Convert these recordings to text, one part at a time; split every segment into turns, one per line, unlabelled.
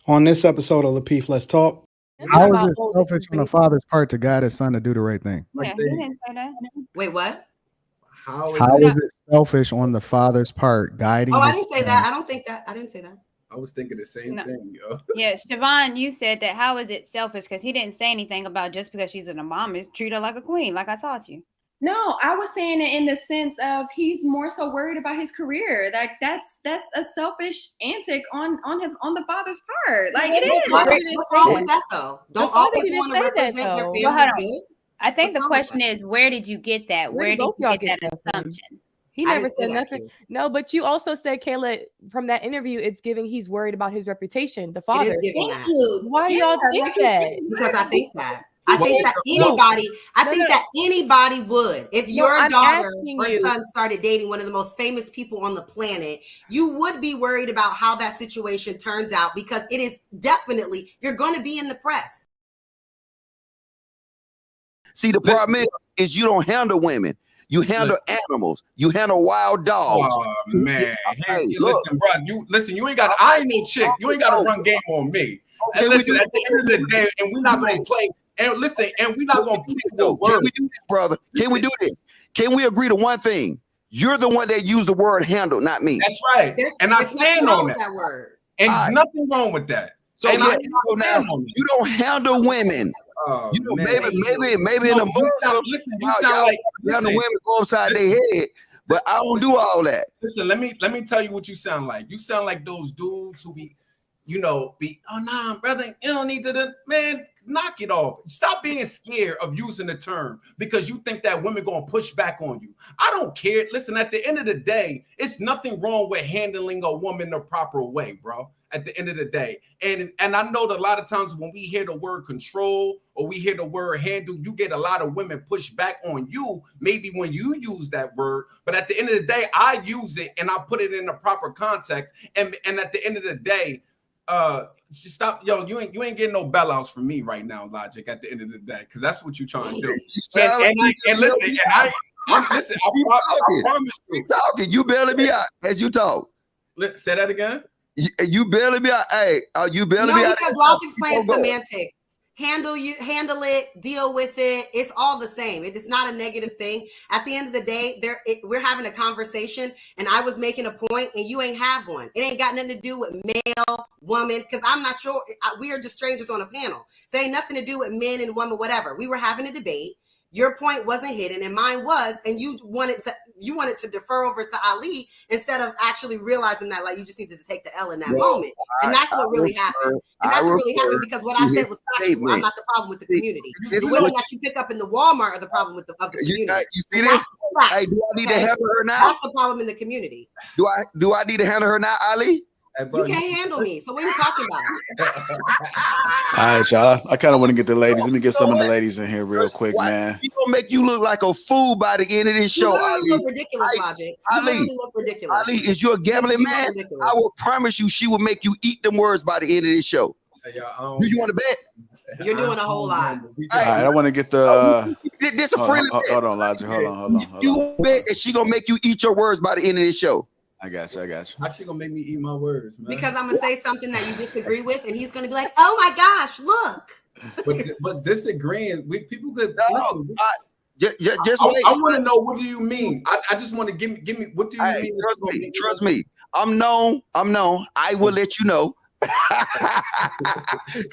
On this episode of Lapeef, Let's Talk.
How is it selfish on the father's part to guide his son to do the right thing?
Yeah, he didn't say that.
Wait, what?
How is it selfish on the father's part guiding?
Oh, I
his
didn't say
son?
that. I don't think that. I didn't say that.
I was thinking the same thing, yo.
Yeah, Siobhan, you said that. How is it selfish? Because he didn't say anything about just because she's a mom is treat her like a queen, like I taught you.
No, I was saying it in the sense of he's more so worried about his career. Like that's a selfish antic on the father's part. Like it is.
What's wrong with that though? Don't all people want to represent their family good?
I think the question is, where did you get that? Where did you get that assumption?
He never said nothing. No, but you also said, Kayla, from that interview, it's giving he's worried about his reputation, the father.
It is giving that.
Why do y'all think that?
Because I think that. I think that anybody would. If your daughter or son started dating one of the most famous people on the planet, you would be worried about how that situation turns out, because it is definitely, you're going to be in the press.
See, the problem is you don't handle women. You handle animals. You handle wild dogs.
Oh man! Hey, listen, bro. You ain't got. I ain't no chick. You ain't got to run game on me. And listen, at the end of the day, and we're not gonna play. And listen, and we're not gonna play the word.
Can we do this, brother? Can we do this? Can we agree to one thing? You're the one that used the word handle, not me.
That's right. And I stand on that
word.
And there's nothing wrong with that.
So you don't handle women. You know, maybe in the Muslim,
you sound like
the women go upside their head, but I don't do all that.
Listen, let me tell you what you sound like. You sound like those dudes who be oh nah, brother, you don't need to man, knock it off. Stop being scared of using the term because you think that women gonna push back on you. I don't care. Listen, at the end of the day, it's nothing wrong with handling a woman the proper way, bro. At the end of the day, and I know that a lot of times when we hear the word control or we hear the word handle, you get a lot of women push back on you. Maybe when you use that word, but at the end of the day, I use it and I put it in the proper context. And at the end of the day, stop, yo, you ain't getting no bailouts from me right now, Logic. At the end of the day, because that's what you're trying to do. I promise you,
talking. You bailing me out as you talk.
Say that again.
You bailing me out. Hey, you bailing me out.
Because Logic's playing semantics. Handle it, deal with it. It's all the same. It is not a negative thing. At the end of the day, we're having a conversation, and I was making a point, and you ain't have one. It ain't got nothing to do with male, woman, because I'm not sure. We are just strangers on a panel. So it ain't nothing to do with men and women, whatever. We were having a debate. Your point wasn't hidden, and mine was, and you wanted to defer over to Ali instead of actually realizing that, like, you just needed to take the L in that moment, and that's what really happened. And that's what really happened, because what I said was factual. I'm not the problem with the community. The women that you pick up in the Walmart are the problem with the community.
You see this? Hey, do I need to handle her now?
That's the problem in the community.
Do I need to handle her now, Ali?
Hey, bro,
you can't handle me. So what are you talking about?
All right, y'all. I kind of want to get the ladies. Let me get some of the ladies in here real quick, man.
He gonna make you look like a fool by the end of this show.
You look ridiculous, Logic. You look ridiculous.
Ali, is you a gambling man? I will promise you, she will make you eat them words by the end of this show. Hey, do you want to bet?
You're doing a whole lot.
All right, I want to get the.
This a friendly bet.
Hold on, Logic. Hold on.
You bet that she gonna make you eat your words by the end of this show.
I got you.
How she gonna make me eat my words, man?
Because I'm gonna say something that you disagree with, and he's gonna be like, "Oh my gosh, look."
But disagreeing, people could listen.
Just wait.
I want to know, what do you mean? I just want to give me. What do you mean?
Trust me. I'm known. I will let you know.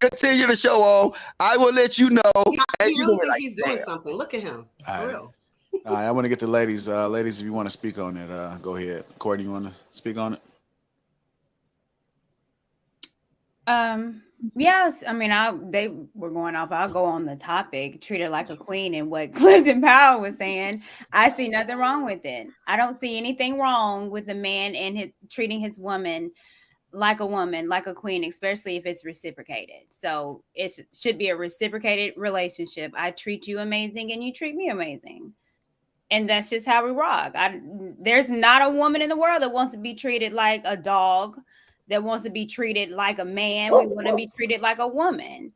Continue the show on. I will let you know.
You really think he's doing something? Look at him. For real.
All right, I want to get the ladies. Ladies, if you want to speak on it, go ahead. Courtney, you want to speak on it?
Yes. I mean, they were going off. I'll go on the topic, treat her like a queen, and what Clifton Powell was saying. I see nothing wrong with it. I don't see anything wrong with the man and treating his woman like a woman, like a queen, especially if it's reciprocated. So it should be a reciprocated relationship. I treat you amazing, and you treat me amazing. And that's just how we rock. There's not a woman in the world that wants to be treated like a dog, that wants to be treated like a man. We want to be treated like a woman.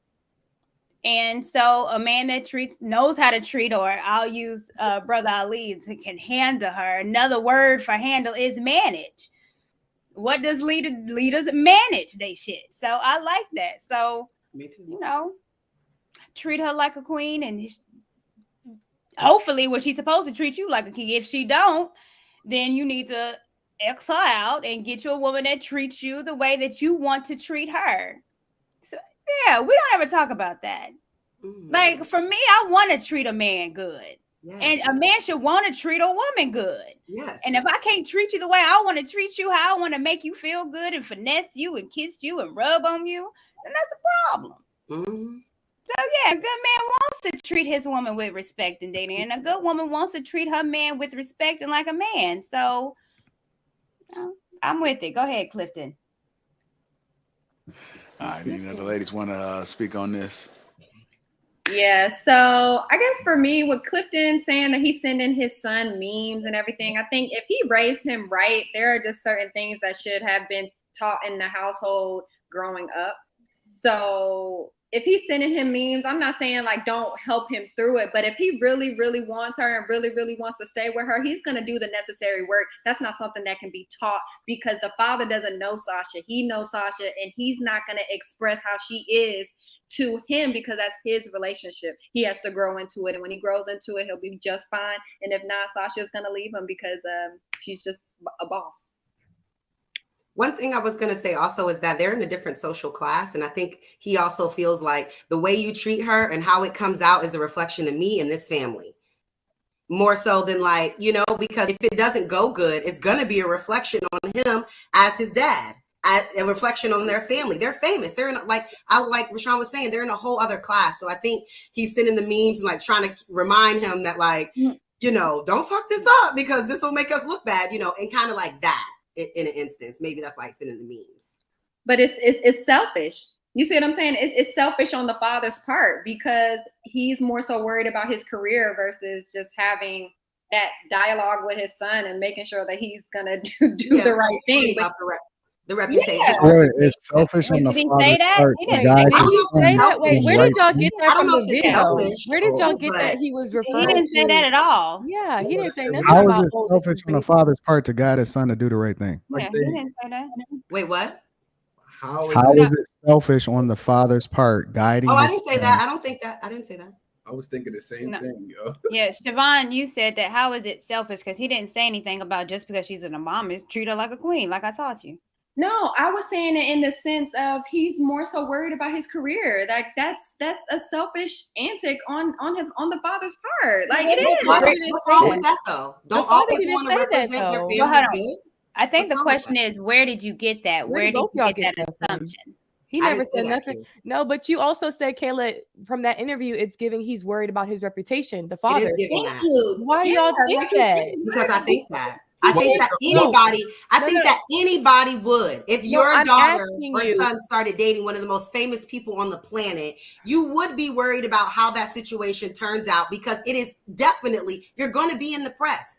And so a man that knows how to treat her, I'll use Brother Ali, can handle her. Another word for handle is manage. What does leaders manage they shit? So I like that. So
Me too.
you know, treat her like a queen, and hopefully, well, she's supposed to treat you like a king. If she don't, then you need to X her out and get you a woman that treats you the way that you want to treat her. So yeah, we don't ever talk about that. Like for me, I want to treat a man good.
Yes.
And a man should want to treat a woman good.
Yes.
And if I can't treat you the way I want to treat you, how I want to make you feel good and finesse you and kiss you and rub on you, then that's the problem.
Mm-hmm.
So yeah, a good man wants to treat his woman with respect and dating, and a good woman wants to treat her man with respect and like a man. So I'm with it. Go ahead, Clifton.
All right, any other ladies want to speak on this?
Yeah, so I guess for me, with Clifton saying that he's sending his son memes and everything, I think if he raised him right, there are just certain things that should have been taught in the household growing up. So if he's sending him memes, I'm not saying like don't help him through it, but if he really, really wants her and really, really wants to stay with her, he's going to do the necessary work. That's not something that can be taught because the father doesn't know Sasha. He knows Sasha, and he's not going to express how she is to him because that's his relationship. He has to grow into it, and when he grows into it, he'll be just fine. And if not, Sasha's going to leave him because she's just a boss.
One thing I was going to say also is that they're in a different social class. And I think he also feels like the way you treat her and how it comes out is a reflection of me and this family. More so than like, you know, because if it doesn't go good, it's going to be a reflection on him as his dad, a reflection on their family. They're famous. They're in like Rashawn was saying, they're in a whole other class. So I think he's sending the memes and like trying to remind him that like, you know, don't fuck this up because this will make us look bad, you know, and kind of like that. In an instance, maybe that's why he's sending the memes.
But it's selfish. You see what I'm saying? It's selfish on the father's part because he's more so worried about his career versus just having that dialogue with his son and making sure that he's gonna do the right thing. But
the reputation.
Yeah. It's selfish on the father's part.
He didn't say that. Wait, where did y'all get that from the video? Where did y'all get that he was referring to? He didn't say that at all.
Yeah, he didn't say nothing
How
about
is it selfish on the father's part to guide his son to do the right thing?
Yeah, he didn't say that.
Wait, what?
How is it selfish on the father's part guiding?
Oh, I didn't say that. I don't think that. I didn't say that.
I was thinking the same thing, yo.
Yeah, Siobhan, you said that. How is it selfish? Because he didn't say anything about just because she's a mom, is treat her like a queen, like I taught you.
No, I was saying it in the sense of he's more so worried about his career. Like that's a selfish antic on the father's part. Like it is.
What's wrong with that though? Don't all people want to represent their family good?
I think the question is, where did you get that? Where did you get that assumption?
He never said nothing. No, but you also said, Kayla, from that interview, it's giving he's worried about his reputation. The father.
Thank you.
Why do y'all think that?
Because I think that. I think that anybody would. If your daughter or son started dating one of the most famous people on the planet, you would be worried about how that situation turns out because it is definitely, you're going to be in the press.